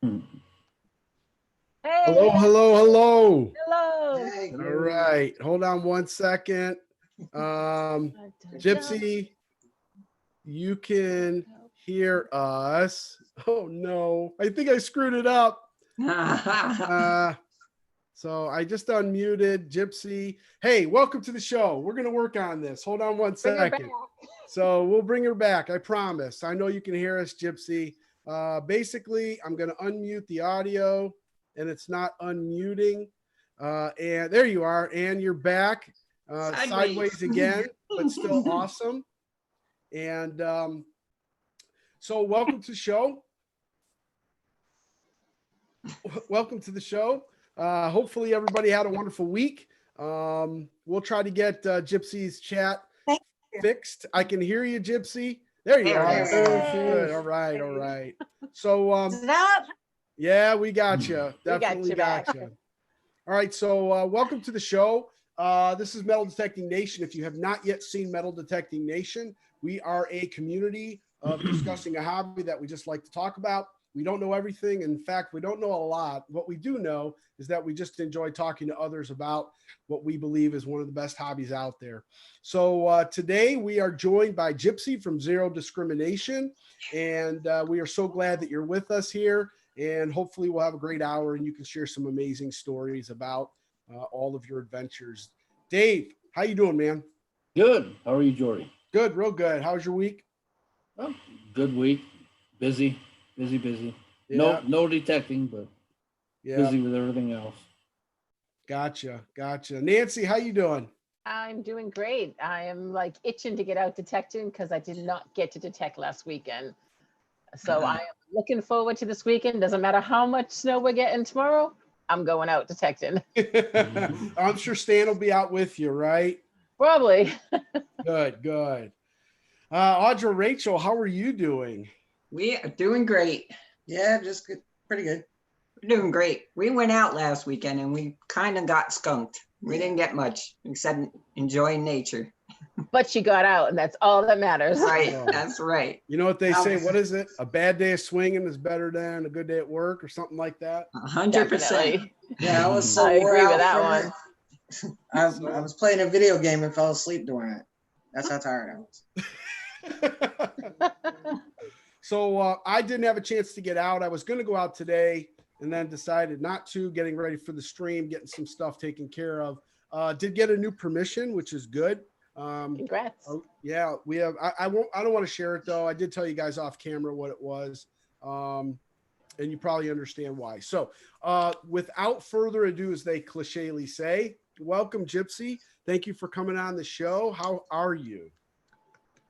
Hey. Hello, hello, hello. Hello. Hey. All right, hold on one second. Gypsy, you can hear us. Oh no, I think I screwed it up. So I just unmuted Gypsy. Hey, welcome to the show. We're going to work on this. Hold on one second. So we'll bring her back. I promise. I know you can hear us, Gypsy. Basically, I'm going to unmute the audio and it's not unmuting. And there you are. And you're back sideways again, but still awesome. And so welcome to the show. Welcome to the show. Hopefully everybody had a wonderful week. We'll try to get Gypsy's chat fixed. I can hear you, Gypsy. There you are. Good. All right. All right. So yeah, we got you. Definitely got you. All right. So welcome to the show. This is Metal Detecting Nation. If you have not yet seen Metal Detecting Nation, we are a community of discussing a hobby that we just like to talk about. We don't know everything. In fact, we don't know a lot. What we do know is that we just enjoy talking to others about what we believe is one of the best hobbies out there. So today we are joined by Gypsy from Zero Discrimination. And we are so glad that you're with us here. And hopefully we'll have a great hour and you can share some amazing stories about all of your adventures. Dave, how you doing, man? Good. How are you, Jordy? Good, real good. How's your week? Oh, good week. Busy. Yeah. No detecting, but busy with everything else. Gotcha. Nancy, how you doing? I'm doing great. I am like itching to get out detecting because I did not get to detect last weekend. So I am looking forward to this weekend. Doesn't matter how much snow we're getting tomorrow, I'm going out detecting. I'm sure Stan will be out with you, right? Probably. Good. Audra, Rachel, how are you doing? We are doing great. Yeah, just good. Pretty good. We're doing great. We went out last weekend and we kind of got skunked. We didn't get much except enjoying nature. But she got out and that's all that matters. Right. That's right. You know what they say? What is it? A bad day of swinging is better than a good day at work or something like that? 100%. Yeah, I was so I agree with that one. I was playing a video game and fell asleep during it. That's how tired I was. So I didn't have a chance to get out. I was going to go out today and then decided not to, getting ready for the stream, getting some stuff taken care of. Did get a new permission, which is good. Congrats. Yeah, we have. I don't want to share it though. I did tell you guys off camera what it was, and you probably understand why. So, without further ado, as they clichely say, welcome, Gypsy. Thank you for coming on the show. How are you?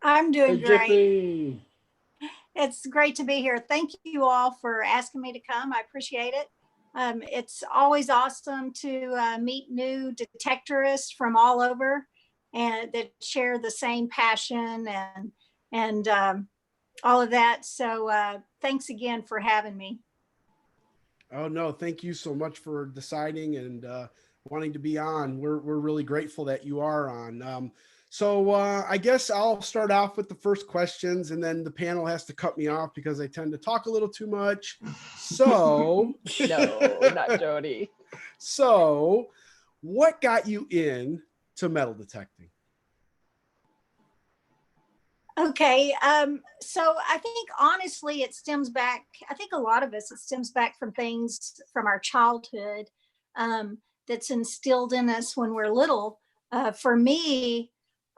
I'm doing great. Gypsy. It's great to be here. Thank you all for asking me to come. I appreciate it. It's always awesome to meet new detectorists from all over and that share the same passion and all of that. So thanks again for having me. Oh, no, thank you so much for deciding and wanting to be on. We're really grateful that you are on. So I guess I'll start off with the first questions and then the panel has to cut me off because I tend to talk a little too much. So no, not Jody. So what got you into metal detecting? Okay. So I think honestly, it stems back, I think a lot of us, it stems back from things from our childhood that's instilled in us when we're little. For me,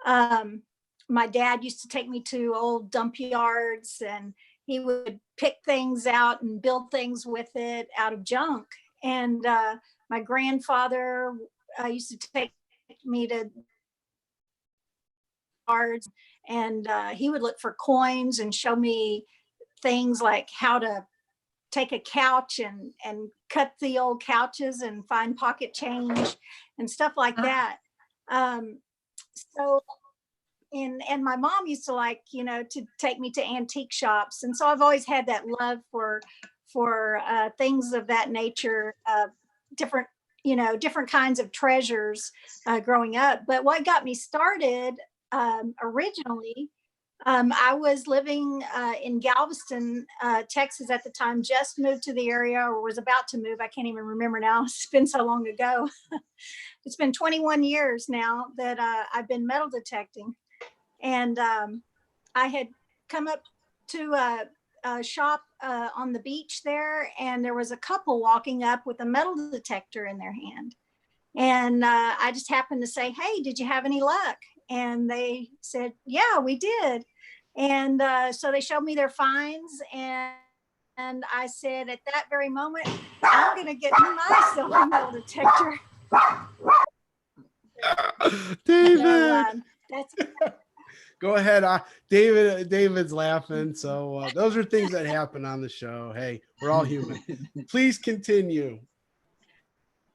my dad used to take me to old dump yards and he would pick things out and build things with it out of junk. And my grandfather used to take me to yards and he would look for coins and show me things like how to take a couch and cut the old couches and find pocket change and stuff like that. And my mom used to like, to take me to antique shops. And so I've always had that love for things of that nature, different kinds of treasures growing up. But what got me started originally I was living in Galveston, Texas at the time, just moved to the area or was about to move. I can't even remember now. It's been so long ago. It's been 21 years now that I've been metal detecting. And I had come up to a shop on the beach there, and there was a couple walking up with a metal detector in their hand. And I just happened to say, hey, did you have any luck? And they said, yeah, we did. And so they showed me their finds, and I said, at that very moment, I'm going to get myself a metal detector. David, that's go ahead. David's laughing. So those are things that happen on the show. Hey, we're all human. Please continue.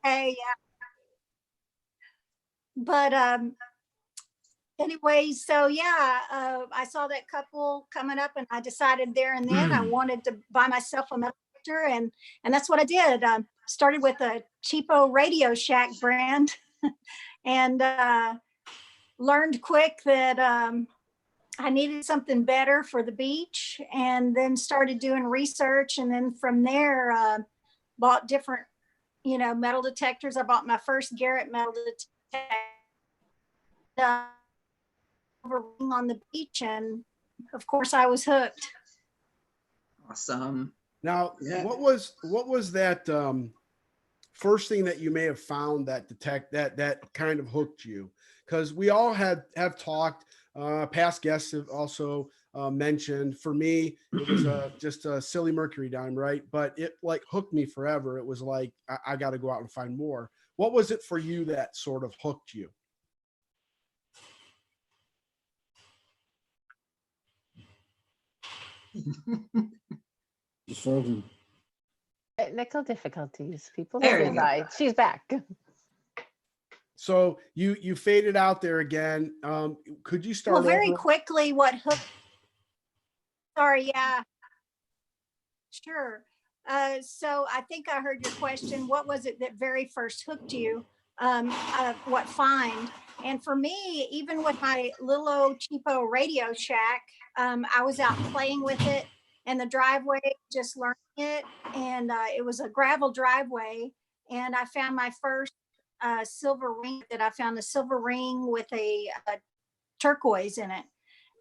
Hey, yeah. But anyway, so yeah, I saw that couple coming up, and I decided there and then I wanted to buy myself a metal detector, and that's what I did. Started with a cheapo Radio Shack brand, and learned quick that I needed something better for the beach, and then started doing research, and then from there bought different, metal detectors. I bought my first Garrett metal detector on the beach, and of course I was hooked. Awesome. Now, what was that first thing that you may have found that kind of hooked you? Because we all have talked, past guests have also mentioned, for me, it was just a silly mercury dime, right? But it like hooked me forever. It was like, I got to go out and find more. What was it for you that sort of hooked you? She's frozen. Technical difficulties. People There say you go. bye. She's back. So you faded out there again. Could you start? Well, very over? quickly, what hooked? Sorry, yeah, sure. So I think I heard your question. What was it that very first hooked you? What find? And for me, even with my little old cheapo Radio Shack, I was out playing with it in the driveway, just learning it. And it was a gravel driveway. And I found my first silver ring. That I found a silver ring with a turquoise in it.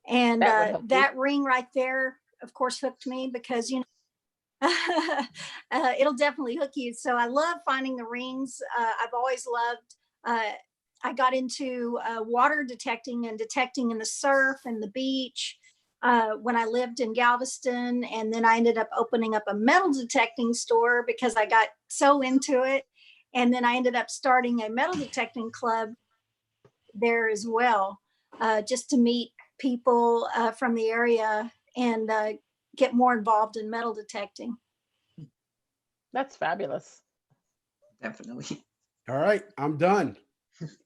And that ring right there, of course, hooked me because, it'll definitely hook you. So I love finding the rings. I've always loved, I got into water detecting and detecting in the surf and the beach when I lived in Galveston. And then I ended up opening up a metal detecting store because I got so into it. And then I ended up starting a metal detecting club there as well, just to meet people from the area and get more involved in metal detecting. That's fabulous. Definitely. All right, I'm done.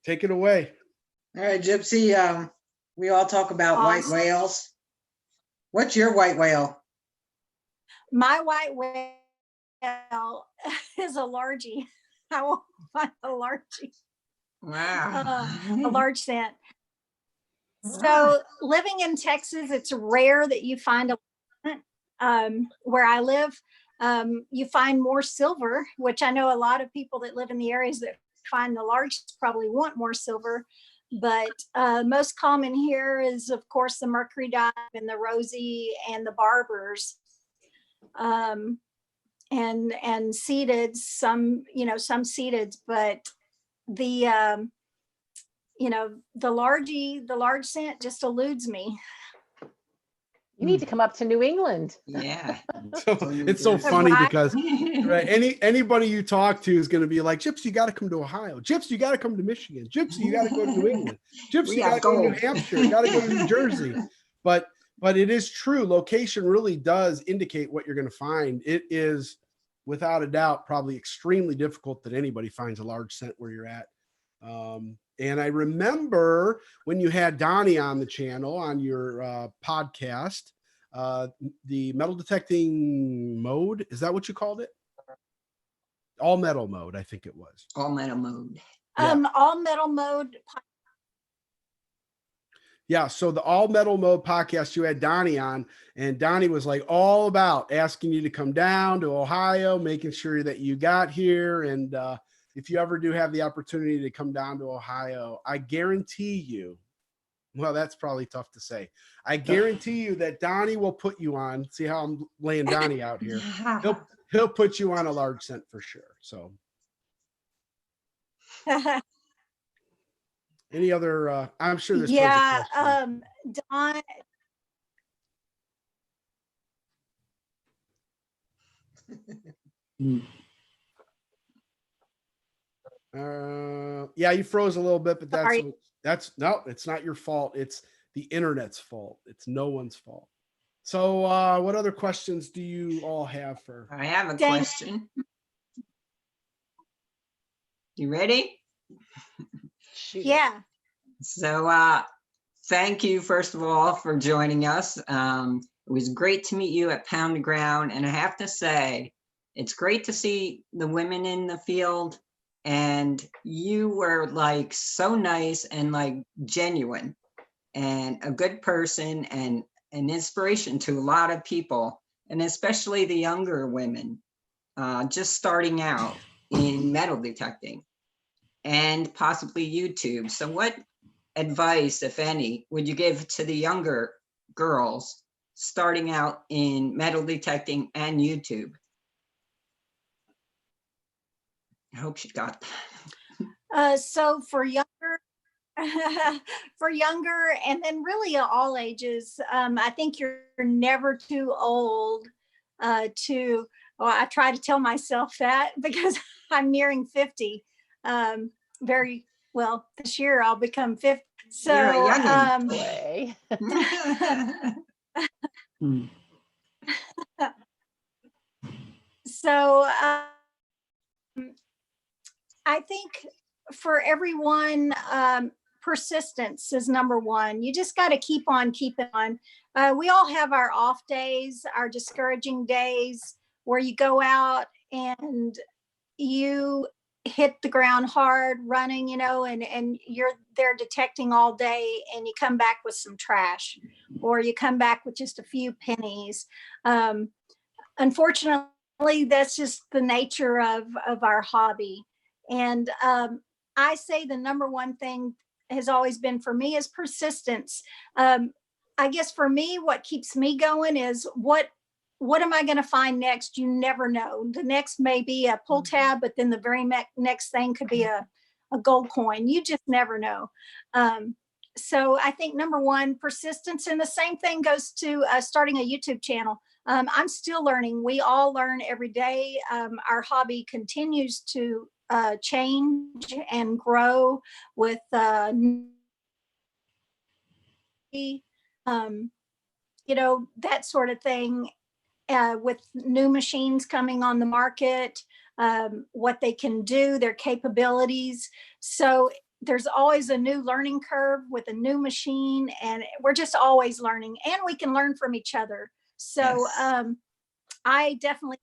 Take it away. All right, Gypsy. We all talk about white whales. What's your white whale? My white whale is a largie. I will find a largie. Wow. A large scent. So living in Texas, it's rare that you find a where I live. You find more silver, which I know a lot of people that live in the areas that find the large probably want more silver. But most common here is, of course, the mercury dime and the rosy and the barbers, and seeded. Some seeded, but the the large scent just eludes me. You need to come up to New England. Yeah. So, it's so funny because right, anybody you talk to is going to be like, Gypsy, you got to come to Ohio. Gypsy, you got to come to Michigan. Gypsy, you got to go to New England. Gypsy, you got to go to New Hampshire. You got to go to New Jersey. But it is true. Location really does indicate what you're going to find. It is, without a doubt, probably extremely difficult that anybody finds a large scent where you're at. And I remember when you had Donnie on the channel on your podcast, the metal detecting mode. Is that what you called it? All metal mode, I think it was. All metal mode. Yeah. All metal mode. Yeah. So the All Metal Mode podcast, you had Donnie on, and Donnie was like all about asking you to come down to Ohio, making sure that you got here. And if you ever do have the opportunity to come down to Ohio, I guarantee you, well, that's probably tough to say. I guarantee you that Donnie will put you on. See how I'm laying Donnie out here. He'll put you on a large scent for sure. So any other, I'm sure there's tons of questions. Don. Yeah, you froze a little bit, but that's no, it's not your fault. It's the internet's fault. It's no one's fault. So what other questions do you all have for? I have a question. You ready? Yeah. So thank you, first of all, for joining us. It was great to meet you at Pound the Ground. And I have to say, it's great to see the women in the field. And you were like so nice and like genuine and a good person and an inspiration to a lot of people, and especially the younger women just starting out in metal detecting and possibly YouTube. So what advice, if any, would you give to the younger girls starting out in metal detecting and YouTube? I hope she got that. So for younger, and then really all ages, I think you're never too old to, well, I try to tell myself that because I'm nearing 50. Very well, this year I'll become 50. So you're a youngin'. So I think for everyone, persistence is number one. You just got to keep on keeping on. We all have our off days, our discouraging days where you go out and you hit the ground hard running, you know, and you're there detecting all day and you come back with some trash or you come back with just a few pennies. Unfortunately, that's just the nature of our hobby. And I say the number one thing has always been for me is persistence. I guess for me, what keeps me going is what am I going to find next? You never know. The next may be a pull tab, but then the very next thing could be a gold coin. You just never know. So I think number one, persistence. And the same thing goes to starting a YouTube channel. I'm still learning. We all learn every day. Our hobby continues to change and grow with you know, that sort of thing, with new machines coming on the market, what they can do, their capabilities. So there's always a new learning curve with a new machine, and we're just always learning, and we can learn from each other. So yes. I definitely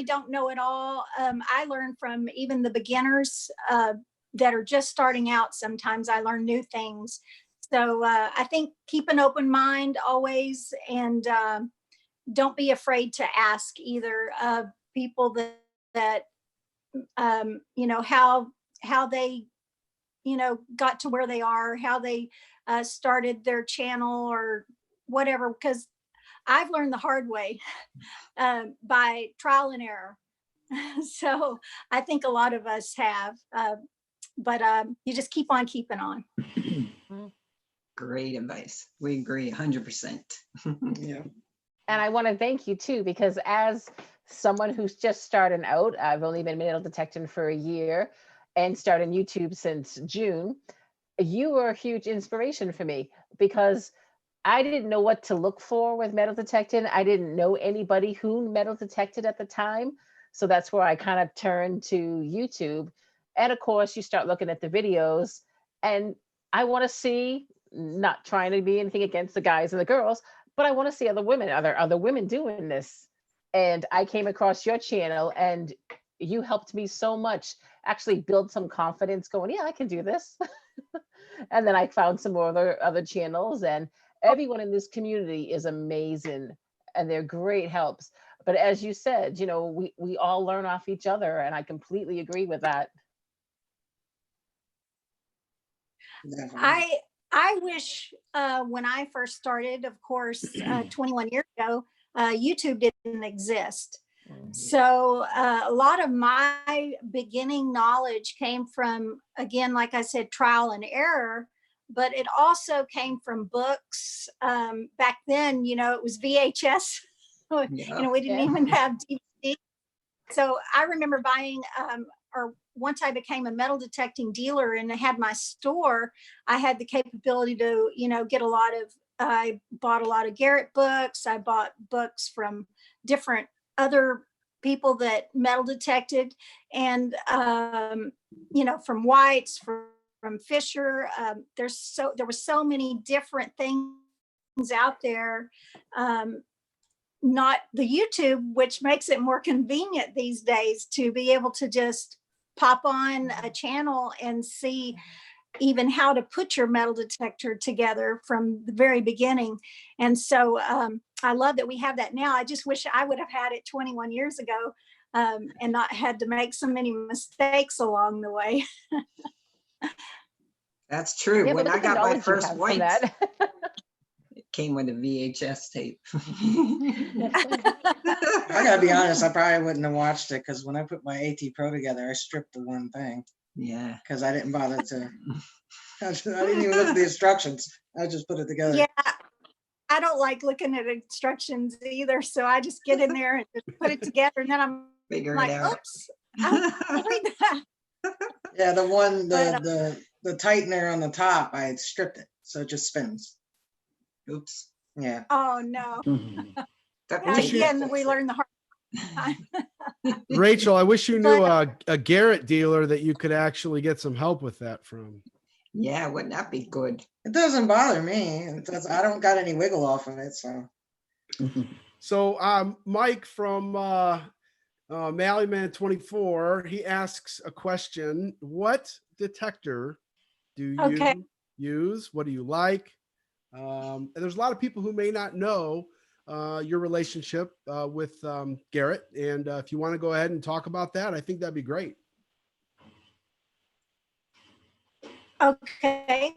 don't know it all. I learn from even the beginners that are just starting out. Sometimes I learn new things. So I think keep an open mind always, and don't be afraid to ask either people that you know, how they, you know, got to where they are, how they started their channel or whatever, because I've learned the hard way by trial and error. So I think a lot of us have, but you just keep on keeping on. Great advice. We agree 100%. Yeah. And I want to thank you too, because as someone who's just starting out, I've only been metal detecting for a year and started YouTube since June. You were a huge inspiration for me because I didn't know what to look for with metal detecting. I didn't know anybody who metal detected at the time. So that's where I kind of turned to YouTube. And of course, you start looking at the videos, and I want to see, not trying to be anything against the guys and the girls, but I want to see other women, other women doing this. And I came across your channel and you helped me so much actually build some confidence going, yeah, I can do this. And then I found some more other channels, and everyone in this community is amazing and they're great helps. But as you said, we all learn off each other, and I completely agree with that. I wish when I first started, of course, 21 years ago, YouTube didn't exist. So a lot of my beginning knowledge came from, again, like I said, trial and error, but it also came from books. Back then, it was VHS. We didn't even have DVD. So I remember buying, or once I became a metal detecting dealer and I had my store, I had the capability to, get I bought a lot of Garrett books. I bought books from different other people that metal detected, and, from White's, from Fisher. There were so many different things out there. Not the YouTube, which makes it more convenient these days to be able to just pop on a channel and see even how to put your metal detector together from the very beginning. And so I love that we have that now. I just wish I would have had it 21 years ago and not had to make so many mistakes along the way. That's true. Yeah, when I got my first white, that. it came with a VHS tape. I gotta be honest, I probably wouldn't have watched it because when I put my AT Pro together, I stripped the one thing. Yeah. Because I didn't bother to, I didn't even look at the instructions. I just put it together. Yeah, I don't like looking at instructions either. So I just get in there and just put it together, and then I'm Figure like, it out. oops, I read that. Yeah, the one, the tightener on the top, I had stripped it, so it just spins. Oops. Yeah. Oh no. Again, we learned the hard time. Rachel, I wish you knew a Garrett dealer that you could actually get some help with that from. Yeah, wouldn't that be good? It doesn't bother me. I don't got any wiggle off of it, so. So Mike from Mallyman24, he asks a question. What detector do you use? What do you like? And there's a lot of people who may not know your relationship with Garrett. And if you want to go ahead and talk about that, I think that'd be great. Okay.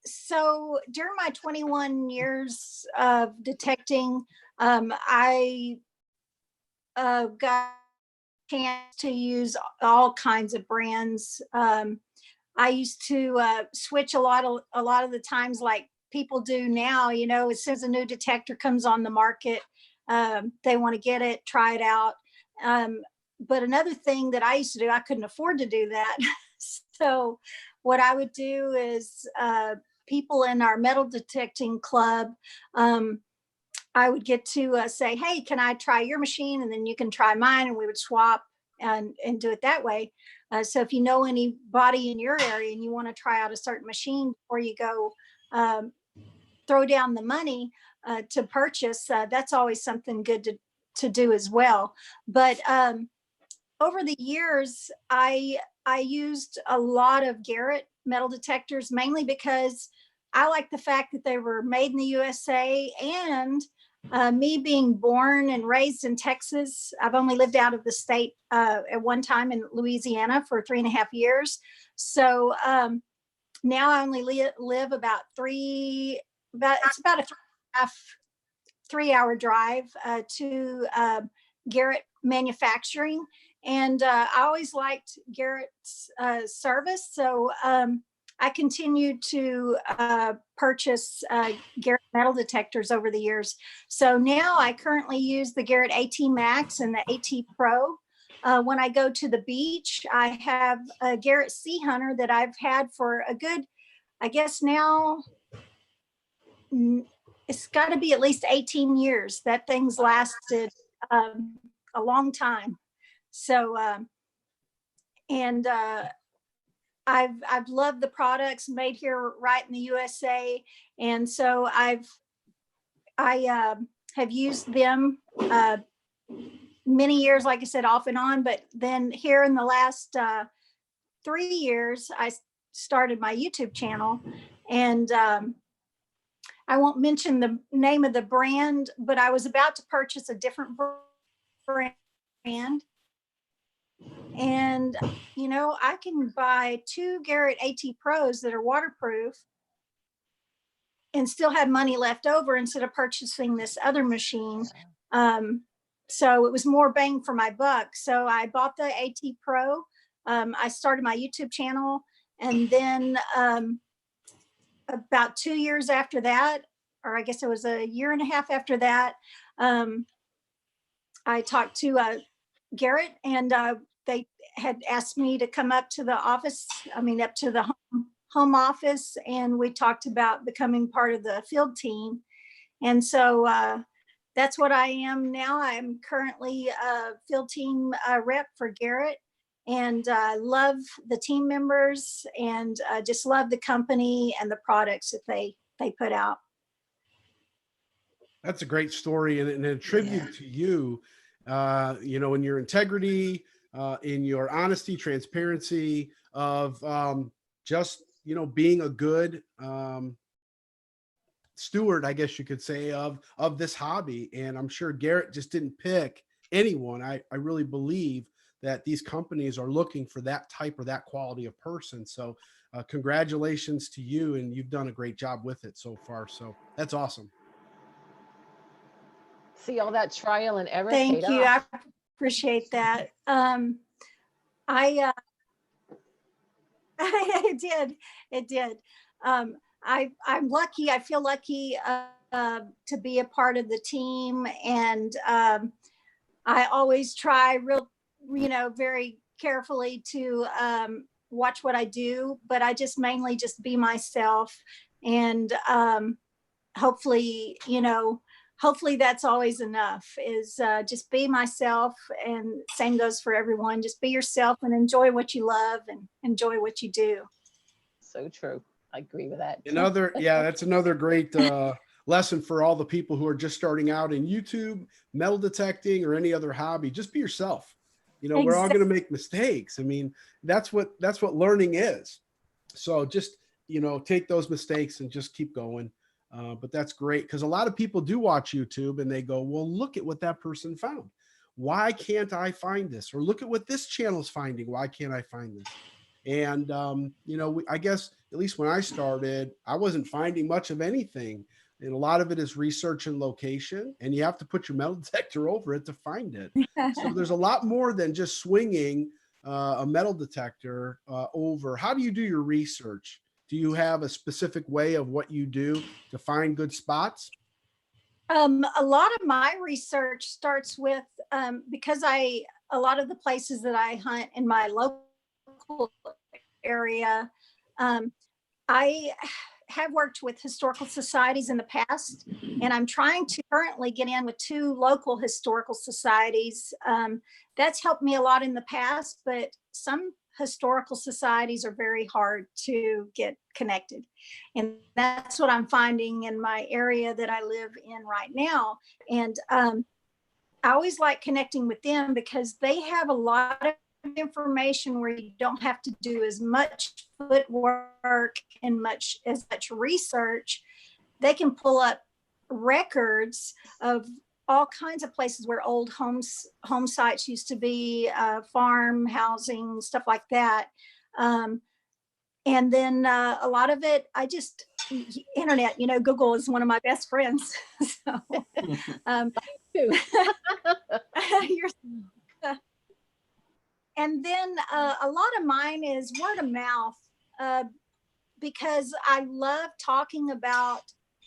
So during my 21 years of detecting, I got a chance to use all kinds of brands. I used to switch a lot of the times, like people do now. As soon as a new detector comes on the market, they want to get it, try it out. But another thing that I used to do, I couldn't afford to do that. So what I would do is people in our metal detecting club, I would get to say, hey, can I try your machine? And then you can try mine, and we would swap and do it that way. So if you know anybody in your area and you want to try out a certain machine before you go throw down the money to purchase, that's always something good to do as well. But over the years, I used a lot of Garrett metal detectors, mainly because I like the fact that they were made in the USA, and me being born and raised in Texas. I've only lived out of the state at one time in Louisiana for 3.5 years. So now I only live about it's about a 3-hour drive to Garrett Manufacturing. And I always liked Garrett's service. So I continued to purchase Garrett metal detectors over the years. So now I currently use the Garrett AT Max and the AT Pro. When I go to the beach, I have a Garrett Sea Hunter that I've had for a good, I guess now, it's got to be at least 18 years. That thing's lasted a long time. So, I've loved the products made here right in the USA. And so I have used them many years, like I said, off and on, but then here in the last 3 years, I started my YouTube channel, and I won't mention the name of the brand, but I was about to purchase a different brand. And, you know, I can buy 2 Garrett AT Pros that are waterproof and still have money left over instead of purchasing this other machine. So it was more bang for my buck. So I bought the AT Pro. I started my YouTube channel, and then about 2 years after that, or I guess it was a year and a half after that, I talked to Garrett, and they had asked me to come up to the office, up to the home office, and we talked about becoming part of the field team. And so that's what I am now. I'm currently a field team rep for Garrett, and love the team members, and just love the company and the products that they put out. That's a great story, and a tribute to you, you know, in your integrity, in your honesty, transparency of just, you know, being a good steward, I guess you could say, of this hobby. And I'm sure Garrett just didn't pick anyone. I really believe that these companies are looking for that type or that quality of person. So congratulations to you, and you've done a great job with it so far. So that's awesome. See, all that trial and error. Thank you. Off. I appreciate that. It did. I'm lucky. I feel lucky to be a part of the team, and I always try very carefully to watch what I do, but I just mainly just be myself, and hopefully that's always enough, is just be myself. And same goes for everyone. Just be yourself and enjoy what you love and enjoy what you do. So true. I agree with that. That's another great lesson for all the people who are just starting out in YouTube, metal detecting, or any other hobby. Just be yourself. You know, we're all going to make mistakes. I mean, that's what learning is. So just, you know, take those mistakes and just keep going. But that's great, because a lot of people do watch YouTube and they go, well, look at what that person found. Why can't I find this? Or look at what this channel's finding. Why can't I find this? And, you know, I guess at least when I started, I wasn't finding much of anything. And a lot of it is research and location, and you have to put your metal detector over it to find it. So there's a lot more than just swinging a metal detector over. How do you do your research? Do you have a specific way of what you do to find good spots? A lot of my research starts with, because a lot of the places that I hunt in my local area, I have worked with historical societies in the past, and I'm trying to currently get in with 2 local historical societies. That's helped me a lot in the past, but some historical societies are very hard to get connected. And that's what I'm finding in my area that I live in right now. And I always like connecting with them, because they have a lot of information where you don't have to do as much footwork and much research. They can pull up records of all kinds of places where old home sites used to be, farm housing, stuff like that. And then a lot of it, internet, you know, Google is one of my best friends. So, and then a lot of mine is word of mouth, because I love talking about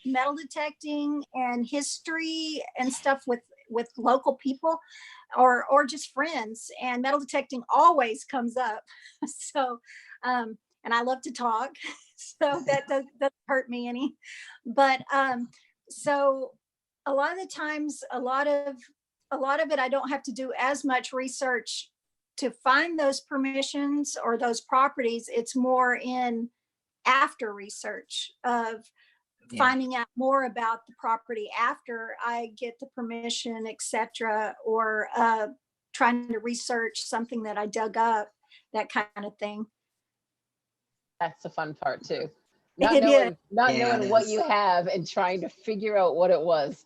metal detecting and history and stuff with local people, or just friends, and metal detecting always comes up. So and I love to talk, so that doesn't hurt me any. But so a lot of the times, a lot of it, I don't have to do as much research to find those permissions or those properties. It's more in after research of finding out more about the property after I get the permission, etc., or trying to research something that I dug up, that kind of thing. That's the fun part too. It is. Not Yeah, knowing it what is. you have and trying to figure out what it was.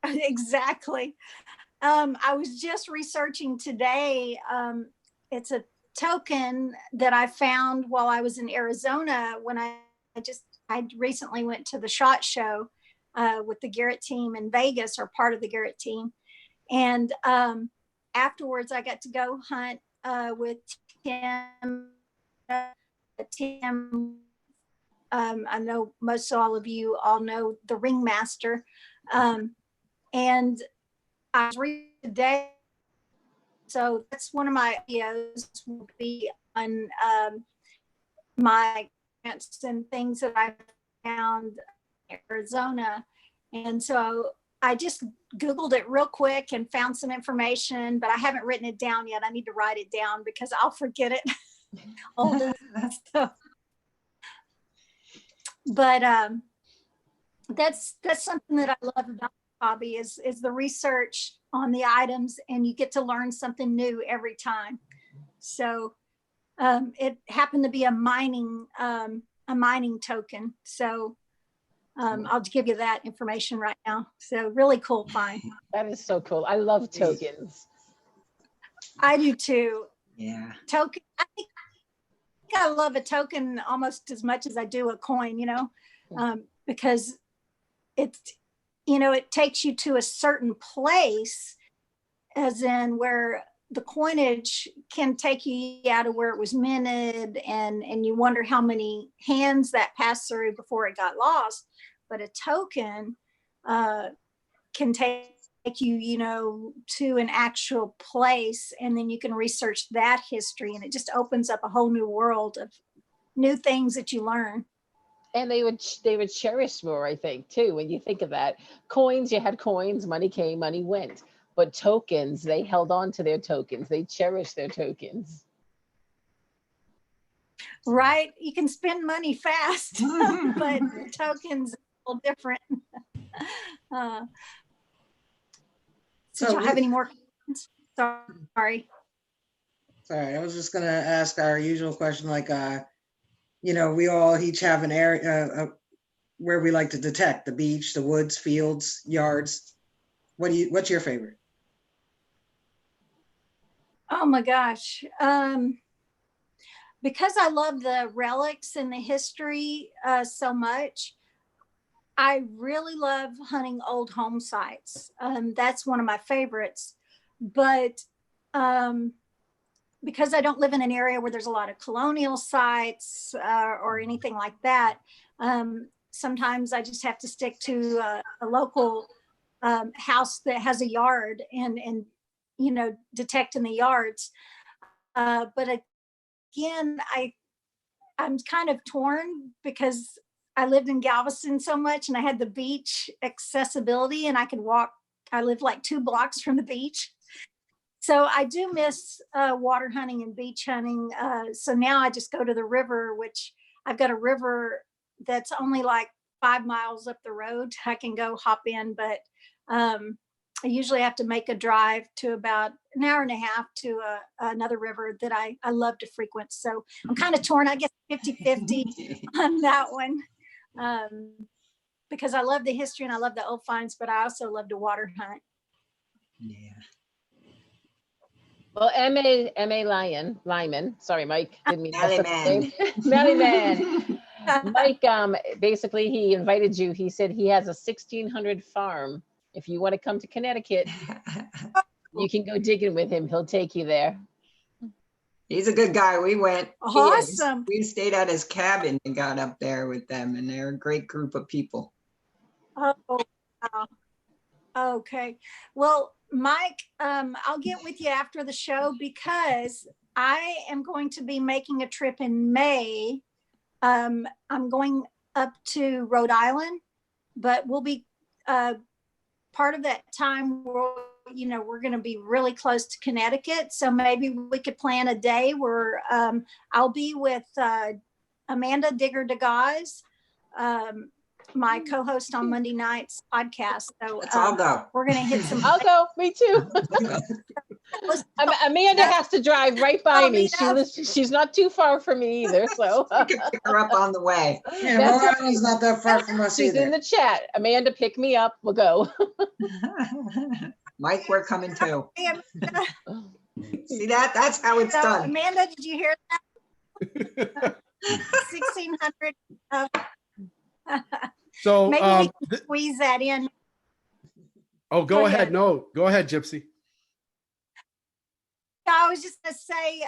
Exactly. I was just researching today. It's a token that I found while I was in Arizona when I recently went to the SHOT Show with the Garrett team in Vegas, or part of the Garrett team. And afterwards I got to go hunt with Tim. I know most all of you all know the Ringmaster. And I was reading today, so that's one of my videos will be on my grants and things that I found in Arizona. And so I just Googled it real quick and found some information, but I haven't written it down yet. I need to write it down because I'll forget it. All this stuff. But that's something that I love about the hobby is the research on the items, and you get to learn something new every time. So it happened to be a mining token. So I'll give you that information right now. So really cool find. That is so cool. I love tokens. I do too. Yeah. Token. I think I love a token almost as much as I do a coin, because it's, it takes you to a certain place, as in where the coinage can take you out of where it was minted, and you wonder how many hands that passed through before it got lost. But a token can take you, to an actual place, and then you can research that history, and it just opens up a whole new world of new things that you learn. And they would cherish more, I think, too, when you think of that. Coins, you had coins, money came, money went. But tokens, they held on to their tokens. They cherished their tokens. Right? You can spend money fast, but tokens are a little different. So do you have any more questions? Sorry. Sorry, I was just gonna ask our usual question, like, we all each have an area where we like to detect: the beach, the woods, fields, yards. What's your favorite? Oh my gosh. Because I love the relics and the history so much, I really love hunting old home sites. That's one of my favorites. But because I don't live in an area where there's a lot of colonial sites or anything like that, sometimes I just have to stick to a local house that has a yard and detecting the yards. But again, I'm kind of torn because I lived in Galveston so much, and I had the beach accessibility, and I could walk. I live like 2 blocks from the beach. So I do miss water hunting and beach hunting. So now I just go to the river, which I've got a river that's only like 5 miles up the road. I can go hop in, but I usually have to make a drive to about an hour and a half to another river that I love to frequent. So I'm kind of torn, I guess 50-50 on that one. Because I love the history and I love the old finds, but I also love to water hunt. Yeah. Well, M.A. Lyman, sorry, Mike, didn't mean to mess up his name. Melly Man. Mike, basically he invited you. He said he has a 1600 farm. If you want to come to Connecticut, you can go digging with him. He'll take you there. He's a good guy. We went. Awesome. We stayed at his cabin and got up there with them, and they're a great group of people. Oh, wow. Okay. Well, Mike, I'll get with you after the show because I am going to be making a trip in May. I'm going up to Rhode Island, but we'll be part of that time we're going to be really close to Connecticut. So maybe we could plan a day where I'll be with Amanda Digger DeGause, my co-host on Monday night's podcast. So Let's all go. we're going to hit some. I'll go. Me too. Amanda has to drive right by me. She's not too far from me either. So You can pick her up on the way. Yeah, Rhode Island's not that far from us she's either. in the chat. Amanda, pick me up. We'll go. Mike, we're coming too. See that? That's how it's So, done. Amanda, did you hear that? 1,600. So Maybe we can squeeze that in. oh, go ahead. No, go ahead, Gypsy. I was just going to say,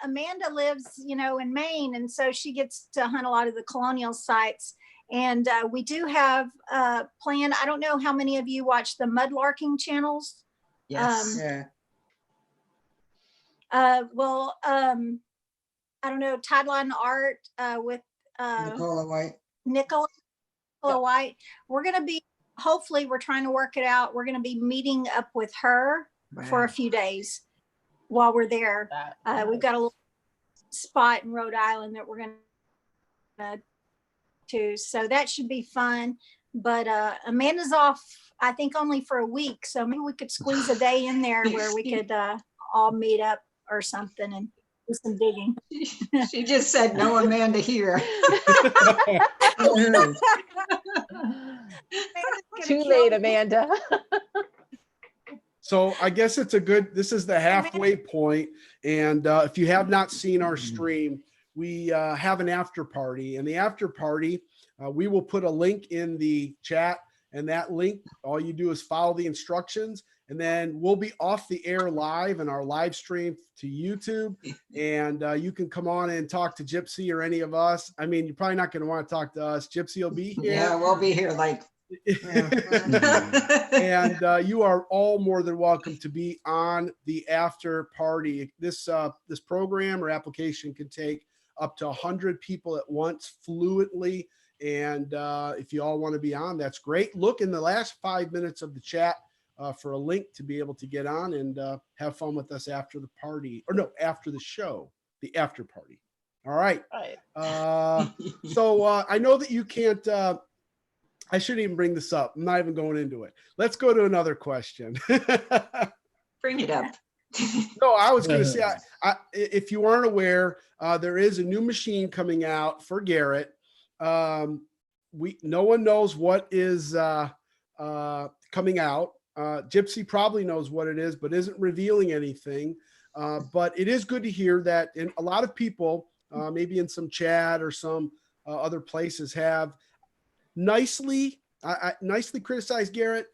Amanda lives, in Maine, and so she gets to hunt a lot of the colonial sites. And we do have a plan. I don't know how many of you watch the mudlarking channels. Yes. Yeah. Well, I don't know, Tideline Art with Nicola White. Nicola White. We're going to be, hopefully, we're trying to work it out. We're going to be meeting up with her for a few days while we're there. We've got a little spot in Rhode Island that we're going to, so that should be fun. But Amanda's off, I think, only for a week. So maybe we could squeeze a day in there where we could all meet up or something and do some digging. She just said no Amanda here. Too late, Amanda. So I guess this is the halfway point. And if you have not seen our stream, we have an after party. And the after party, we will put a link in the chat. And that link, all you do is follow the instructions. And then we'll be off the air live in our live stream to YouTube. And you can come on and talk to Gypsy or any of us. I mean, you're probably not going to want to talk to us. Gypsy will be here. Yeah, we'll be here like. And you are all more than welcome to be on the after party. This program or application can take up to 100 people at once fluently. And if you all want to be on, that's great. Look in the last 5 minutes of the chat for a link to be able to get on and have fun with us after the party, or no, after the show, the after party. All right. So I know that you can't. I shouldn't even bring this up. I'm not even going into it. Let's go to another question. Bring it up. No, I was going to say, if you aren't aware, there is a new machine coming out for Garrett. No one knows what is coming out. Gypsy probably knows what it is, but isn't revealing anything. But it is good to hear that, and a lot of people, maybe in some chat or some other places, have nicely criticized Garrett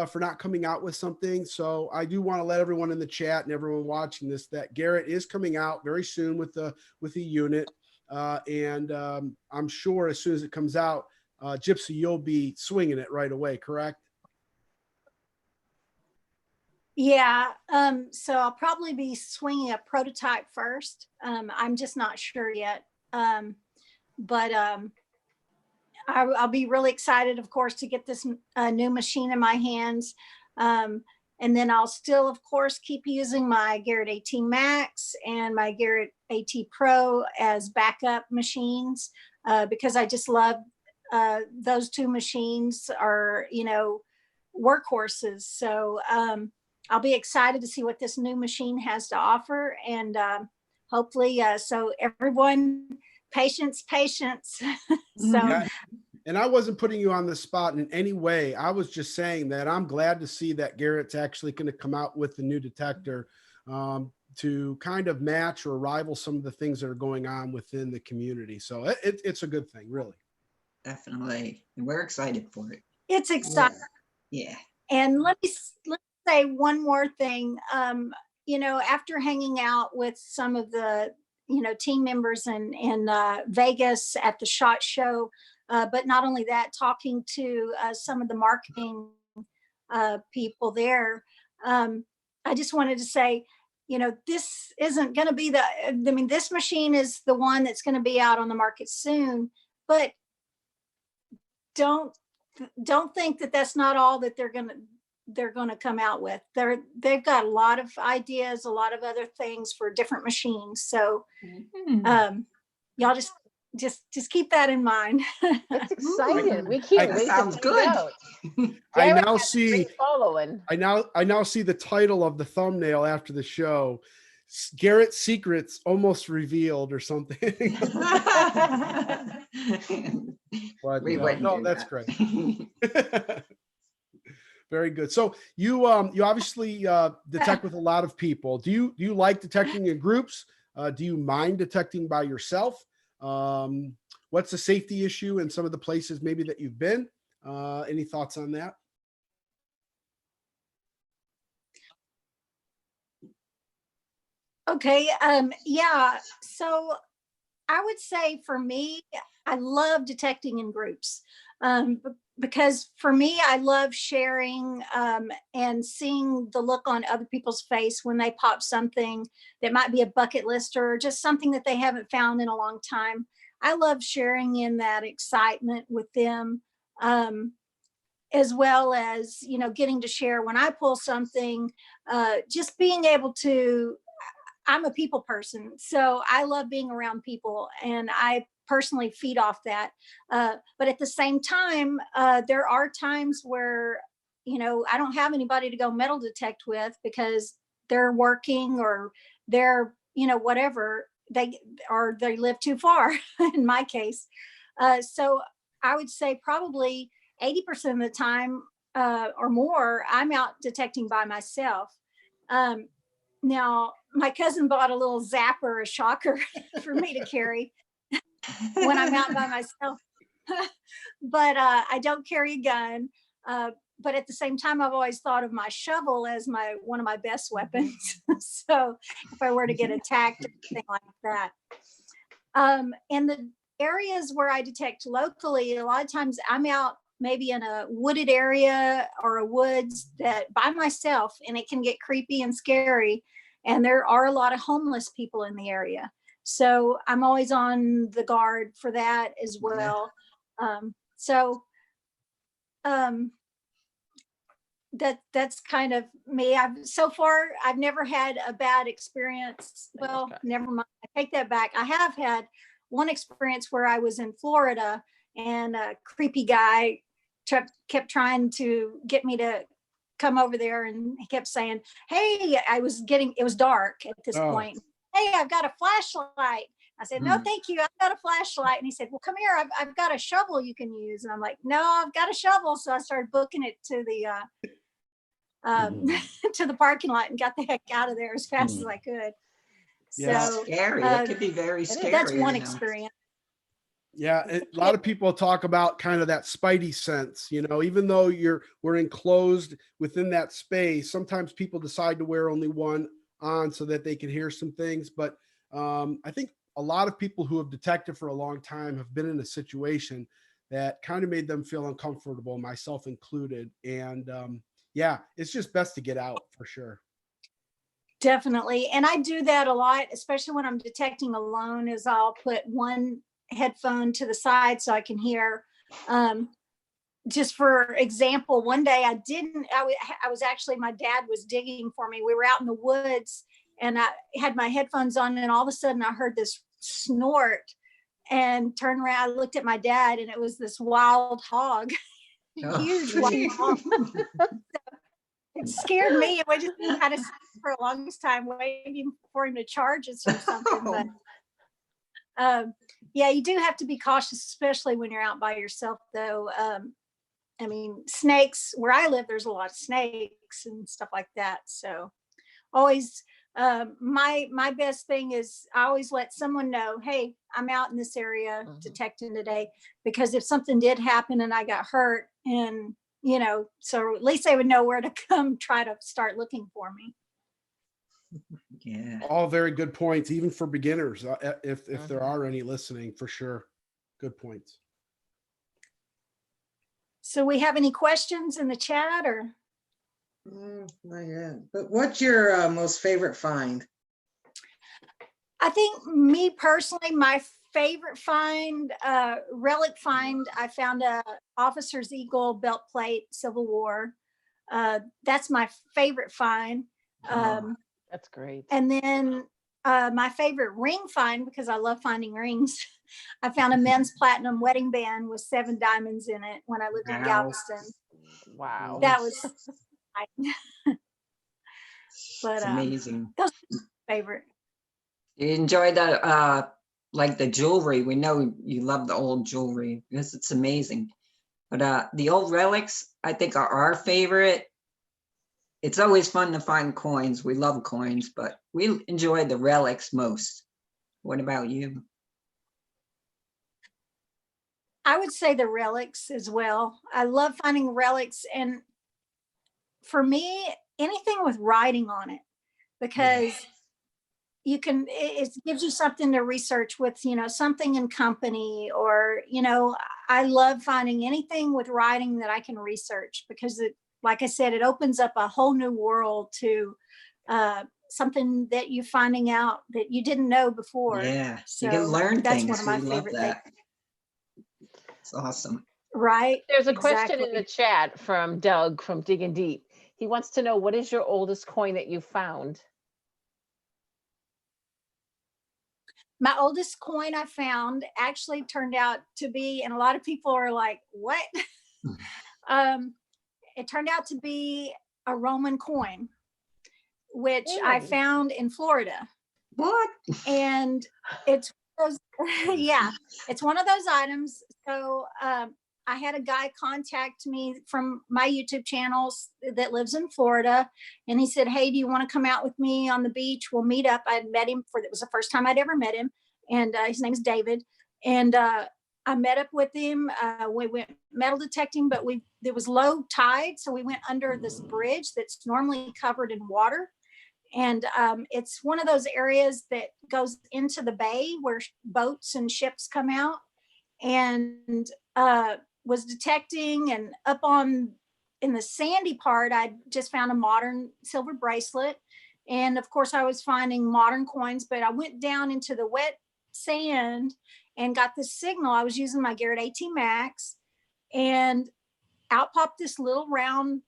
for not coming out with something. So I do want to let everyone in the chat and everyone watching this that Garrett is coming out very soon with the unit. And I'm sure as soon as it comes out, Gypsy, you'll be swinging it right away, correct? Yeah, so I'll probably be swinging a prototype first. I'm just not sure yet. But I'll be really excited, of course, to get this new machine in my hands. And then I'll still, of course, keep using my Garrett AT Max and my Garrett AT Pro as backup machines because I just love those two machines are, workhorses. So I'll be excited to see what this new machine has to offer. And hopefully, so everyone, patience. So. Yeah. And I wasn't putting you on the spot in any way. I was just saying that I'm glad to see that Garrett's actually going to come out with the new detector to kind of match or rival some of the things that are going on within the community. So it's a good thing, really. Definitely. And we're excited for it. It's exciting. Yeah. And let me say one more thing. After hanging out with some of the, team members in Vegas at the SHOT Show, but not only that, talking to some of the marketing people there, I just wanted to say, this isn't going to be this machine is the one that's going to be out on the market soon, but don't think that that's not all that they're going to come out with. They've got a lot of ideas, a lot of other things for different machines. So y'all just just keep that in mind. It's exciting. We can't wait to sounds find good. out. I Jared now has a see great following. I now see the title of the thumbnail after the show. Garrett's Secrets Almost Revealed or something. But, We wouldn't no, do that's that. great. Very good. So you obviously detect with a lot of people. Do you like detecting in groups? Do you mind detecting by yourself? What's the safety issue in some of the places maybe that you've been? Any thoughts on that? Okay. Yeah. So I would say for me, I love detecting in groups, because for me, I love sharing and seeing the look on other people's face when they pop something that might be a bucket list or just something that they haven't found in a long time. I love sharing in that excitement with them, as well as, getting to share when I pull something, just being able to, I'm a people person, so I love being around people, and I personally feed off that. But at the same time, there are times where, I don't have anybody to go metal detect with because they're working or they're, whatever they live too far in my case. So I would say probably 80% of the time or more, I'm out detecting by myself. Now, my cousin bought a little zapper, a shocker for me to carry when I'm out by myself. But I don't carry a gun. But at the same time, I've always thought of my shovel as one of my best weapons. So if I were to get attacked or anything like that. And the areas where I detect locally, a lot of times I'm out maybe in a wooded area or a woods that by myself, and it can get creepy and scary. And there are a lot of homeless people in the area. So I'm always on the guard for that as well. That's kind of me. So far, I've never had a bad experience. Well, never mind. I take that back. I have had one experience where I was in Florida and a creepy guy kept trying to get me to come over there, and he kept saying, hey, it was dark at this point. Hey, I've got a flashlight. I said, no, thank you. I've got a flashlight. And he said, well, come here. I've got a shovel you can use. And I'm like, no, I've got a shovel. So I started booking it to the to the parking lot and got the heck out of there as fast as I could. Yeah. So scary. It could be very scary. That's one experience. Yeah, a lot of people talk about kind of that spidey sense, even though we're enclosed within that space, sometimes people decide to wear only one on so that they can hear some things. But I think a lot of people who have detected for a long time have been in a situation that kind of made them feel uncomfortable, myself included. And yeah, it's just best to get out for sure. Definitely. And I do that a lot, especially when I'm detecting alone, is I'll put one headphone to the side so I can hear. Just for example, one day I was actually, my dad was digging for me. We were out in the woods and I had my headphones on, and all of a sudden I heard this snort and turned around. I looked at my dad, and it was this wild hog, huge wild hog. It scared me. I just had to sit for a longest time waiting for him to charge us or something. But yeah, you do have to be cautious, especially when you're out by yourself, though. I mean, snakes, where I live, there's a lot of snakes and stuff like that. So always, my best thing is I always let someone know, hey, I'm out in this area detecting today, because if something did happen and I got hurt, and so at least they would know where to come try to start looking for me. Yeah. All very good points, even for beginners, if there are any listening, for sure. Good points. So we have any questions in the chat or? Not yet. But what's your most favorite find? I think me personally, my favorite find, relic find, I found a officer's eagle belt plate, Civil War. That's my favorite find. That's great. And then my favorite ring find, because I love finding rings, I found a men's platinum wedding band with 7 diamonds in it when I lived in Galveston. Wow. That was but It's amazing. those are my favorite. You enjoy the like the jewelry. We know you love the old jewelry because it's amazing. But the old relics, I think, are our favorite. It's always fun to find coins. We love coins, but we enjoy the relics most. What about you? I would say the relics as well. I love finding relics, and for me, anything with writing on it, because you can, it gives you something to research with, you know, something in company, or, you know, I love finding anything with writing that I can research, because it, like I said, it opens up a whole new world to something that you're finding out that you didn't know before. Yeah, So you can learn that's things. one of my We love favorite that. things. It's awesome. Right. There's a question in the Exactly. chat from Doug from Digging Deep. He wants to know, what is your oldest coin that you found? My oldest coin I found actually turned out to be, and a lot of people are like, what? It turned out to be a Roman coin, which I found in Florida. What? And it's those, yeah, it's one of those items. So I had a guy contact me from my YouTube channels that lives in Florida, and he said, hey, do you want to come out with me on the beach? We'll meet up. I'd met him it was the first time I'd ever met him, and his name's David. And I met up with him. We went metal detecting, but there was low tide, so we went under this bridge that's normally covered in water. And it's one of those areas that goes into the bay where boats and ships come out, and was detecting, and up on in the sandy part, I just found a modern silver bracelet. And of course I was finding modern coins, but I went down into the wet sand and got this signal. I was using my Garrett AT Max, and out popped this little round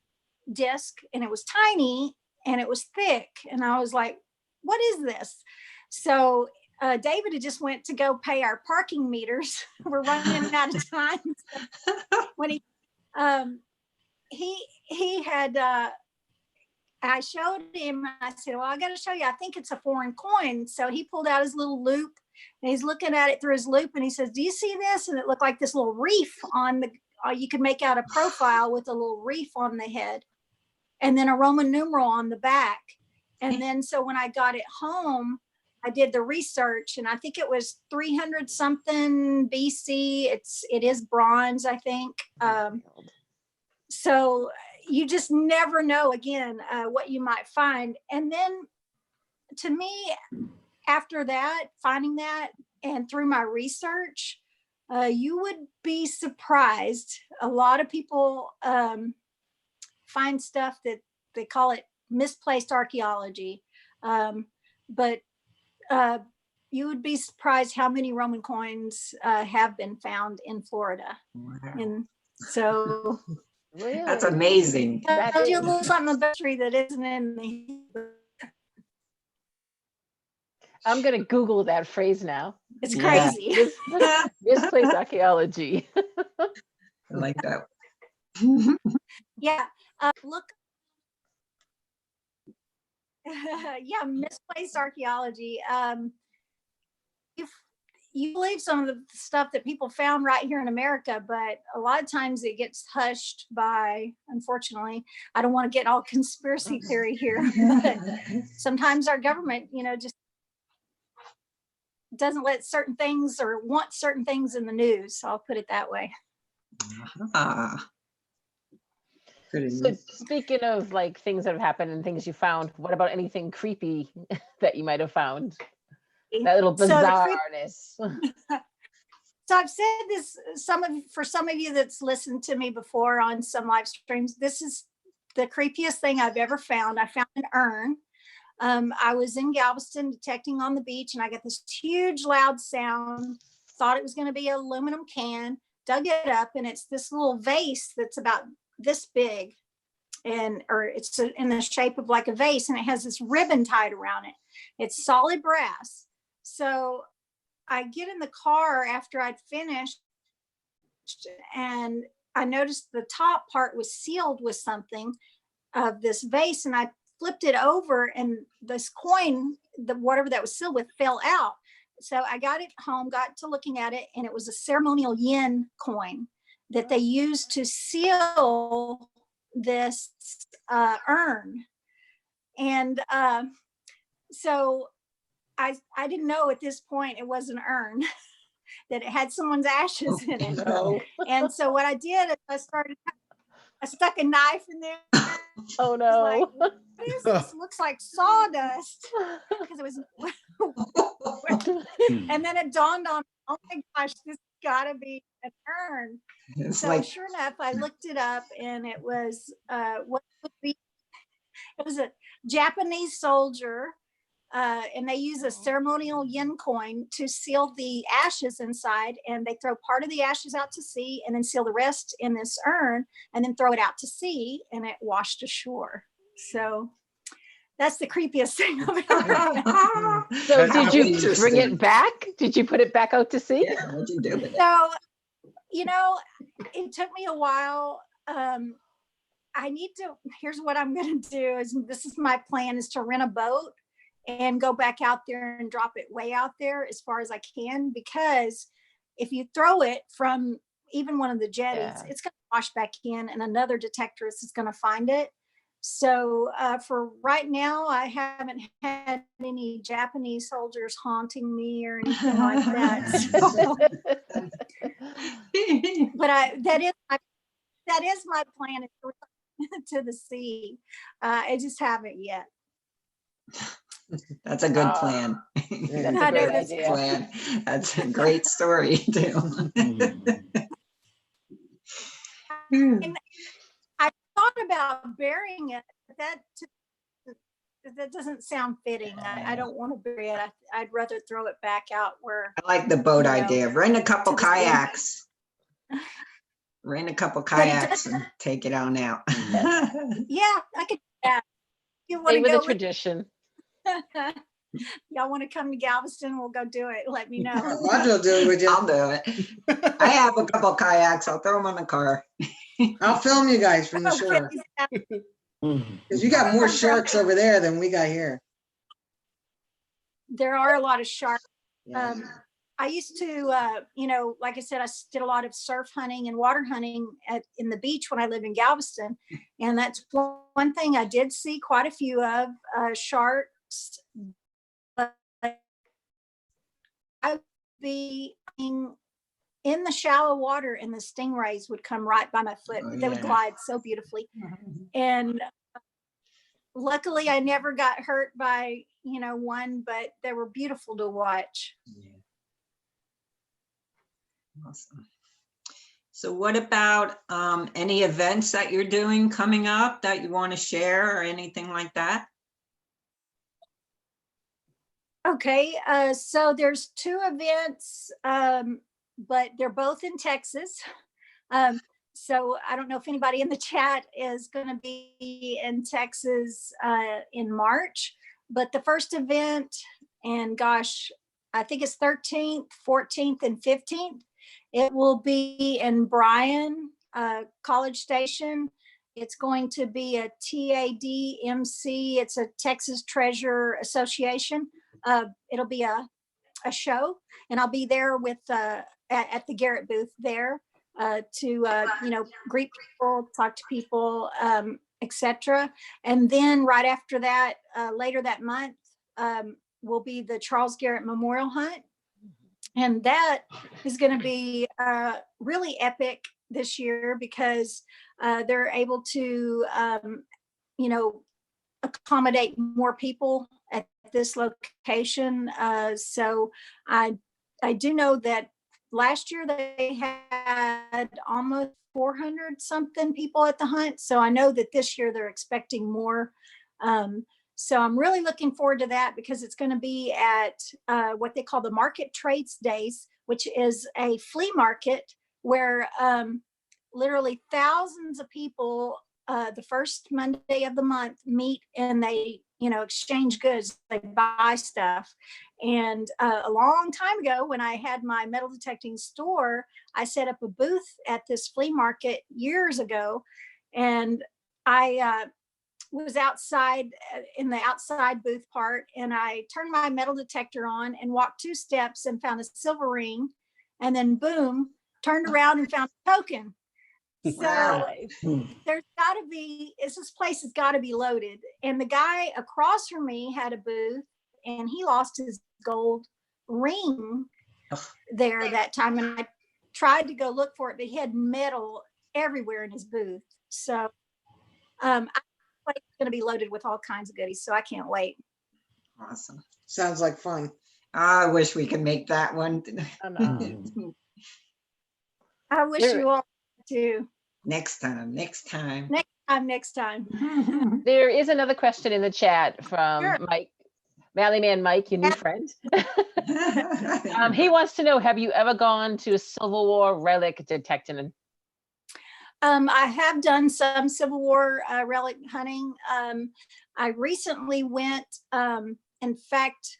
disc, and it was tiny and it was thick. And I was like, what is this? So David had just went to go pay our parking meters. We're running out of time. So when he had, I showed him, I said, well, I got to show you, I think it's a foreign coin. So he pulled out his little loop, and he's looking at it through his loop, and he says, do you see this? And it looked like this little reef on the, you could make out a profile with a little reef on the head, and then a Roman numeral on the back. And then, so when I got it home, I did the research, and I think it was 300 something BC. It is bronze, I think. So you just never know, again, what you might find. And then to me, after that, finding that, and through my research, you would be surprised. A lot of people find stuff that they call it misplaced archaeology. But you would be surprised how many Roman coins have been found in Florida. Wow. And so Really? That's amazing. tells you a little something about history that isn't in the. I'm going to Google that phrase now. It's Yeah. crazy. Misplaced archaeology. I like that. Yeah. Look. Yeah, misplaced archaeology. You believe some of the stuff that people found right here in America, but a lot of times it gets hushed by, unfortunately, I don't want to get all conspiracy theory here, but sometimes our government, you know, just doesn't let certain things or want certain things in the news. So I'll put it that way. So speaking of like things that have happened and things you found, what about anything creepy that you might have found? That little bizarreness. So I've said this, for some of you that's listened to me before on some live streams, this is the creepiest thing I've ever found. I found an urn. I was in Galveston detecting on the beach, and I got this huge loud sound, thought it was going to be an aluminum can, dug it up, and it's this little vase that's about this big, or it's in the shape of like a vase, and it has this ribbon tied around it. It's solid brass. So I get in the car after I'd finished, and I noticed the top part was sealed with something of this vase, and I flipped it over, and this coin, the whatever that was sealed with, fell out. So I got it home, got to looking at it, and it was a ceremonial yen coin that they used to seal this urn. And so I didn't know at this point it was an urn, that it had someone's ashes in it. No. And so what I did is I stuck a knife in there. Oh I was like, no. what is this? Looks like sawdust. Because it was, and then it dawned on me, oh my gosh, this gotta be an urn. It's So like, sure enough, I looked it up, and it was what would be, it was a Japanese soldier, and they use a ceremonial yen coin to seal the ashes inside, and they throw part of the ashes out to sea and then seal the rest in this urn and then throw it out to sea, and it washed ashore. So that's the creepiest thing about it. So That's did you bring interesting. it back? Did you put it back out to sea? Yeah, what'd you do with it? So, you know, it took me a while. I need to, here's what I'm going to do is, this is my plan, is to rent a boat and go back out there and drop it way out there as far as I can, because if you throw it from even one of the jetties, Yeah. it's going to wash back in, and another detectorist is going to find it. So for right now, I haven't had any Japanese soldiers haunting me or anything like that. So, but that is my plan, is to return to the sea. I just haven't yet. That's a good plan. That's I a know great that's idea. Plan. That's a great story too. And I thought about burying it, but that doesn't sound fitting. I don't want to bury it. I'd rather throw it back out where. I like the boat You know, idea. Rent a couple to the sea. kayaks. Rent a couple kayaks and take it on out. Yeah, I could do that. You want Stay to with go the tradition. Y'all want to come to Galveston? We'll go do it. Let me know. Roger will do it with you. I'll do it. I have a couple kayaks. I'll throw them on the car. I'll film you guys from the shore. Because you got more sharks over there than we got here. There are a lot of sharks. Yeah. I used to, like I said, I did a lot of surf hunting and water hunting in the beach when I lived in Galveston. And that's one thing I did see quite a few of, sharks. But I would be in the shallow water, and the stingrays would come right by my foot. Oh, They would yeah. glide so beautifully. And luckily I never got hurt by, one, but they were beautiful to watch. Yeah. Awesome. So what about any events that you're doing coming up that you want to share or anything like that? Okay, so there's 2 events, but they're both in Texas. So I don't know if anybody in the chat is going to be in Texas in March, but the first event, and gosh, I think it's 13th, 14th, and 15th. It will be in Bryan, College Station. It's going to be a TADMC. It's a Texas Treasure Association. It'll be a show, and I'll be there with at the Garrett booth there to greet people, talk to people, etc. And then right after that, later that month, will be the Charles Garrett Memorial Hunt, and that is going to be really epic this year because they're able to accommodate more people at this location. So I do know that last year they had almost 400 something people at the hunt. So I know that this year they're expecting more. So I'm really looking forward to that because it's going to be at what they call the Market Trades Days, which is a flea market where literally thousands of people the first Monday of the month meet, and they exchange goods, they buy stuff. And a long time ago, when I had my metal detecting store, I set up a booth at this flea market years ago. And I was outside in the outside booth part, and I turned my metal detector on and walked 2 steps and found a silver ring, and then boom, turned around and found a token. So there's got to be, this place has got to be loaded. And the guy across from me had a booth, and he lost his gold ring there that time. And I tried to go look for it, but he had metal everywhere in his booth. So it's going to be loaded with all kinds of goodies. So I can't wait. Awesome. Sounds like fun. I wish we could make that one. I wish you all too. Next time. Next time. There is another question in the chat from Mike, Valley Man Mike, your new friend. He wants to know, have you ever gone to a Civil War relic detecting? I have done some Civil War relic hunting. I recently went, in fact,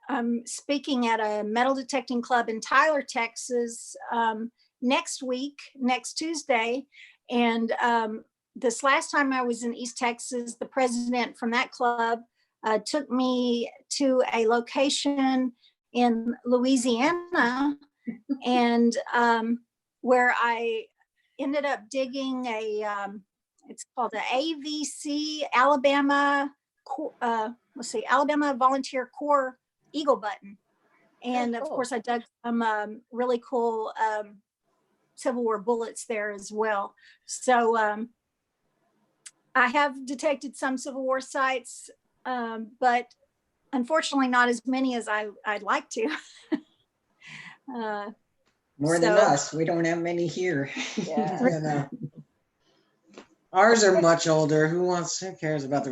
I'm speaking at a metal detecting club in Tyler, Texas, next Tuesday. And this last time I was in East Texas, the president from that club took me to a location in Louisiana, and where I ended up digging it's called the AVC, Alabama Volunteer Corps Eagle Button. And of course I dug some really cool Civil War bullets there as well. So I have detected some Civil War sites, but unfortunately not as many as I'd like to. More than us. We don't have many here. Yeah. Ours are much older. Who cares about the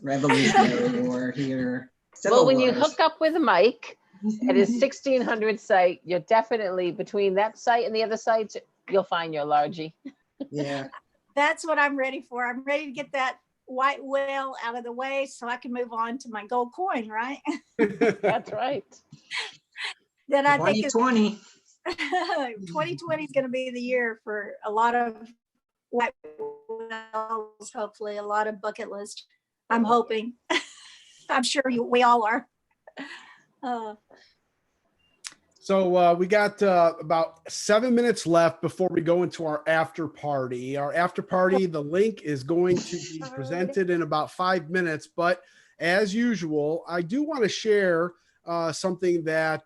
Revolutionary War here? Well, when you hook up with Mike at his 1600 site, you're definitely between that site and the other sites, you'll find your largie. Yeah. That's what I'm ready for. I'm ready to get that white whale out of the way so I can move on to my gold coin, right? That's right. Then I think 2020. 2020 is going to be the year for a lot of white whales, hopefully a lot of bucket list. I'm hoping. I'm sure we all are. So we got about 7 minutes left before we go into our after party. Our after party, the link is going to be presented in about 5 minutes. But as usual, I do want to share something that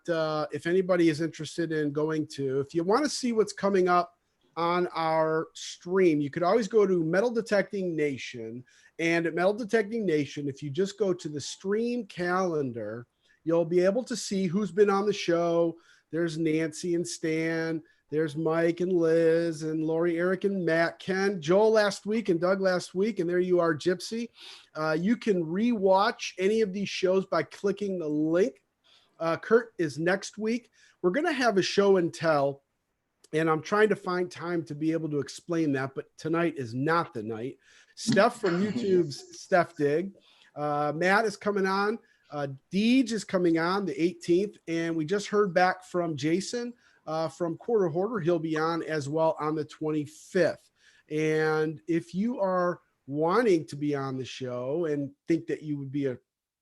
if anybody is interested in going to, if you want to see what's coming up on our stream, you could always go to Metal Detecting Nation. And at Metal Detecting Nation, if you just go to the stream calendar, you'll be able to see who's been on the show. There's Nancy and Stan. There's Mike and Liz and Lori, Eric and Matt, Ken, Joel last week and Doug last week. And there you are, Gypsy. You can rewatch any of these shows by clicking the link. Kurt is next week. We're going to have a show and tell, and I'm trying to find time to be able to explain that, but tonight is not the night. Steph from YouTube's Steph Dig. Matt is coming on. Deej is coming on the 18th, and we just heard back from Jason from Quarter Hoarder. He'll be on as well on the 25th. And if you are wanting to be on the show and think that you would be a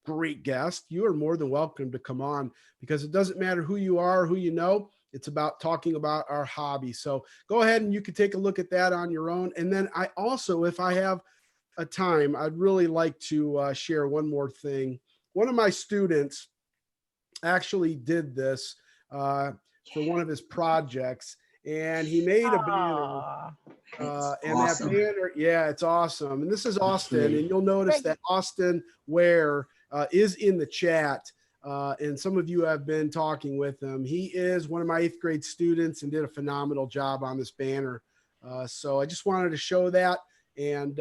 great guest, you are more than welcome to come on, because it doesn't matter who you are or who you know. It's about talking about our hobby. So go ahead and you can take a look at that on your own. And then I also, if I have a time, I'd really like to share one more thing. One of my students actually did this for one of his projects, and he made a banner. And awesome. That banner, yeah, it's awesome. And this is Austin, and you'll notice that Austin Ware is in the chat. And some of you have been talking with him. He is one of my 8th grade students and did a phenomenal job on this banner. So I just wanted to show that and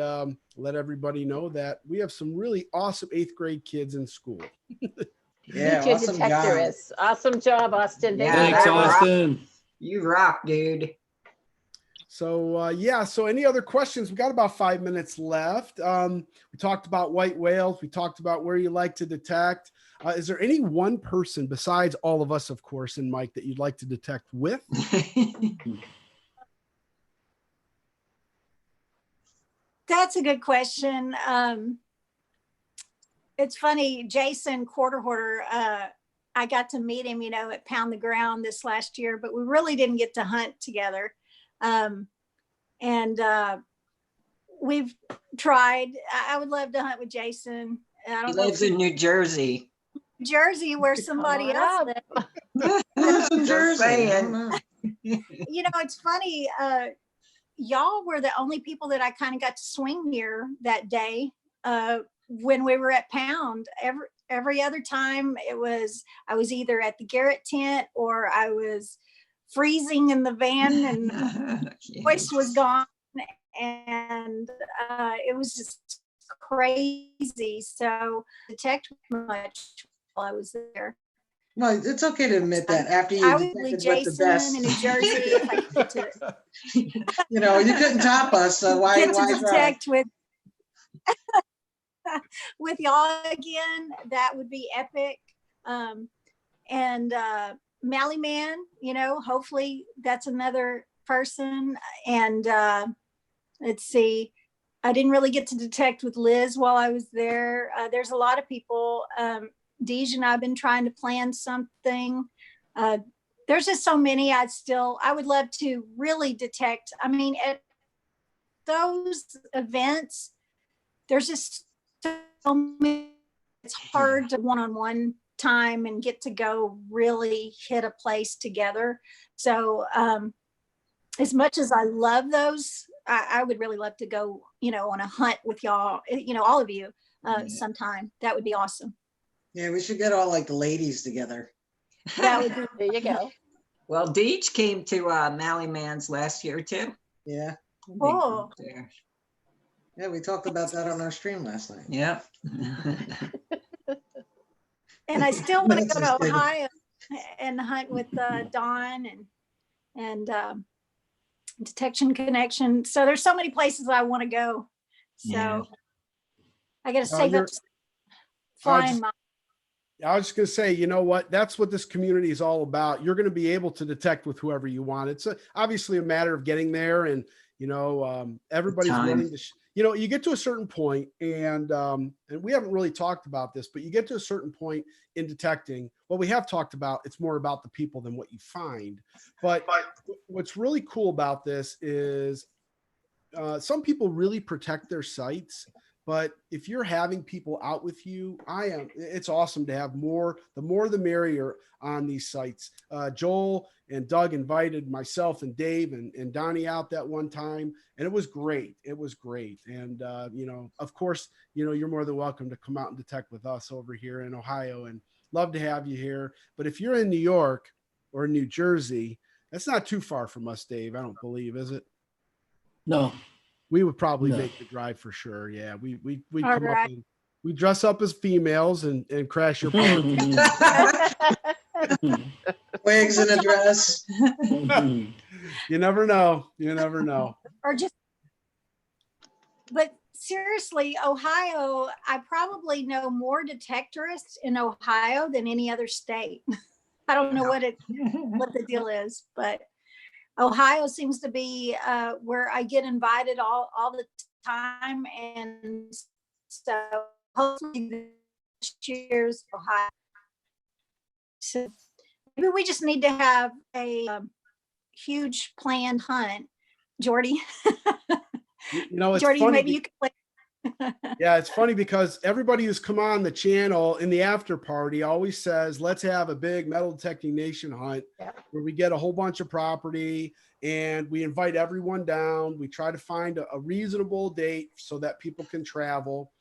let everybody know that we have some really awesome 8th grade kids in school. Yeah, awesome job. Awesome job, Austin. Yeah, thanks, Austin. You rock, dude. So yeah, so any other questions? We got about 5 minutes left. We talked about white whales. We talked about where you like to detect. Is there any one person besides all of us, of course, and Mike, that you'd like to detect with? That's a good question. It's funny, Jason Quarter Hoarder, I got to meet him, at Pound the Ground this last year, but we really didn't get to hunt together. We've tried. I would love to hunt with Jason. I don't He know lives in New Jersey. Jersey, where somebody else lives. New Jersey. I don't know. It's funny. Y'all were the only people that I kind of got to swing near that day when we were at Pound. Every other time I was either at the Garrett tent or I was freezing in the van and the voice was gone, and it was just crazy. So detect much while I was there. No, it's okay to admit that after you I would leave detected with the Jason best. in New Jersey if I could get to You couldn't top us, so why get to detect with y'all again. That would be epic. Mally Man, hopefully that's another person. And let's see, I didn't really get to detect with Liz while I was there. There's a lot of people. Deej and I've been trying to plan something. There's just so many. I would love to really detect. I mean, at those events, there's just so many. It's hard to one-on-one time and get to go really hit a place together. So as much as I love those, I would really love to go, on a hunt with y'all, all of you sometime. That would be awesome. Yeah, we should get all like the ladies together. That would be, there you go. Well, Deej came to Mally Man's last year too. Yeah. cool. Yeah, we talked about that on our stream last night. Yeah. And I still want to go to Ohio and hunt with Dawn and Detection Connection. So there's so many places I want to go. So Yeah. I got to save up flying miles. I was just going to say, you know what? That's what this community is all about. You're going to be able to detect with whoever you want. It's obviously a matter of getting there, and everybody's willing to. You get to a certain point, and we haven't really talked about this, but you get to a certain point in detecting. Well, we have talked about it's more about the people than what you find. But what's really cool about this is some people really protect their sites. But if you're having people out with you, it's awesome to have the more the merrier on these sites. Joel and Doug invited myself and Dave and Donnie out that one time, and it was great. It was great. And, of course, you're more than welcome to come out and detect with us over here in Ohio, and love to have you here. But if you're in New York or New Jersey, that's not too far from us, Dave, I don't believe, is it? No. We would probably make the drive for sure. Yeah, we come up and we dress up as females and crash your party. Wigs and a dress. You never know. You never know. But seriously, Ohio, I probably know more detectorists in Ohio than any other state. I don't know what the deal is, but Ohio seems to be where I get invited all the time. And so hopefully this year's Ohio. So maybe we just need to have a huge planned hunt. Jordy. It's Jordy, funny. maybe you can play. Yeah, it's funny because everybody who's come on the channel in the after party always says, let's have a big Metal Detecting Nation hunt where we get a whole bunch of property and we invite everyone down. We try to find a reasonable date so that people can travel.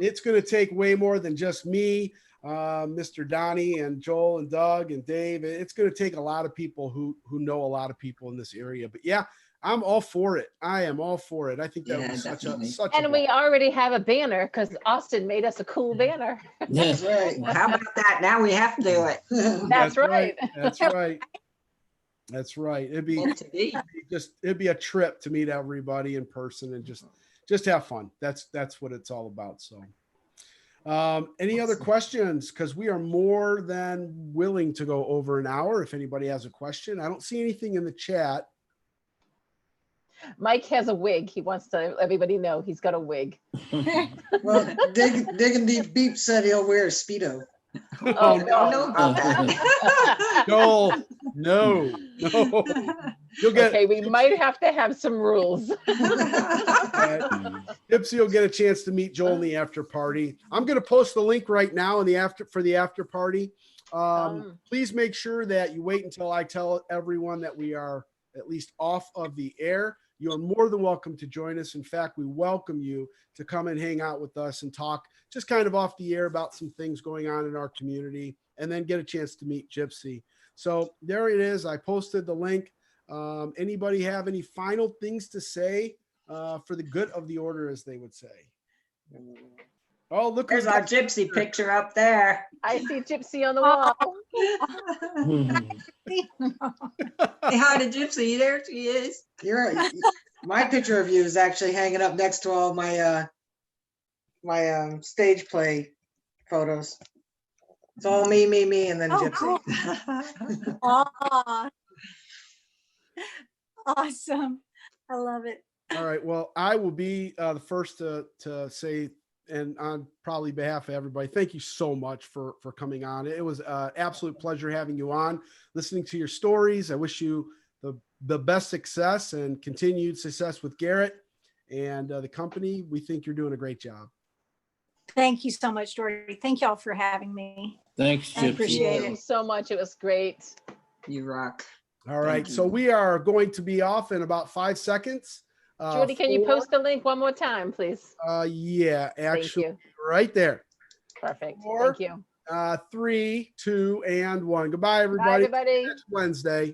It's going to take way more than just me, Mr. Donnie and Joel and Doug and Dave. It's going to take a lot of people who know a lot of people in this area. But yeah, I'm all for it. I am all for it. I think that was such a and we already have a banner because Austin made us a cool banner. That's right. Well, how about that? Now we have to do it. That's right. That's right. That's right. It'd be a trip to meet everybody in person and just have fun. That's what it's all about. So any other questions? Because we are more than willing to go over an hour if anybody has a question. I don't see anything in the chat. Mike has a wig. He wants to let everybody know he's got a wig. Well, Digging Deep Beep said he'll wear a Speedo. Oh, no about that. No. You'll get. Okay, we might have to have some rules. Gypsy will get a chance to meet Joel in the after party. I'm going to post the link right now for the after party. Please make sure that you wait until I tell everyone that we are at least off of the air. You are more than welcome to join us. In fact, we welcome you to come and hang out with us and talk just kind of off the air about some things going on in our community, and then get a chance to meet Gypsy. So there it is. I posted the link. Anybody have any final things to say for the good of the order, as they would say? Oh, look, there's our Gypsy picture up there. I see Gypsy on the wall. Say hi to Gypsy. There she is. You're right. My picture of you is actually hanging up next to all my stage play photos. It's all me, and then Gypsy. Cool. Aw. Awesome. I love it. All right. Well, I will be the first to say, and on probably behalf of everybody, thank you so much for coming on. It was an absolute pleasure having you on, listening to your stories. I wish you the best success and continued success with Garrett and the company. We think you're doing a great job. Thank you so much, Dory. Thank y'all for having me. Thanks, I Gypsy. appreciate Thank you so much. It was great. You rock. All right. you. So we are going to be off in about 5 seconds. Jordy, can you post the link one more time, please? Yeah, actually, Thank you. right there. Perfect. 4, Thank you. 3, 2, and 1. Goodbye, everybody. Bye, everybody. Next Wednesday.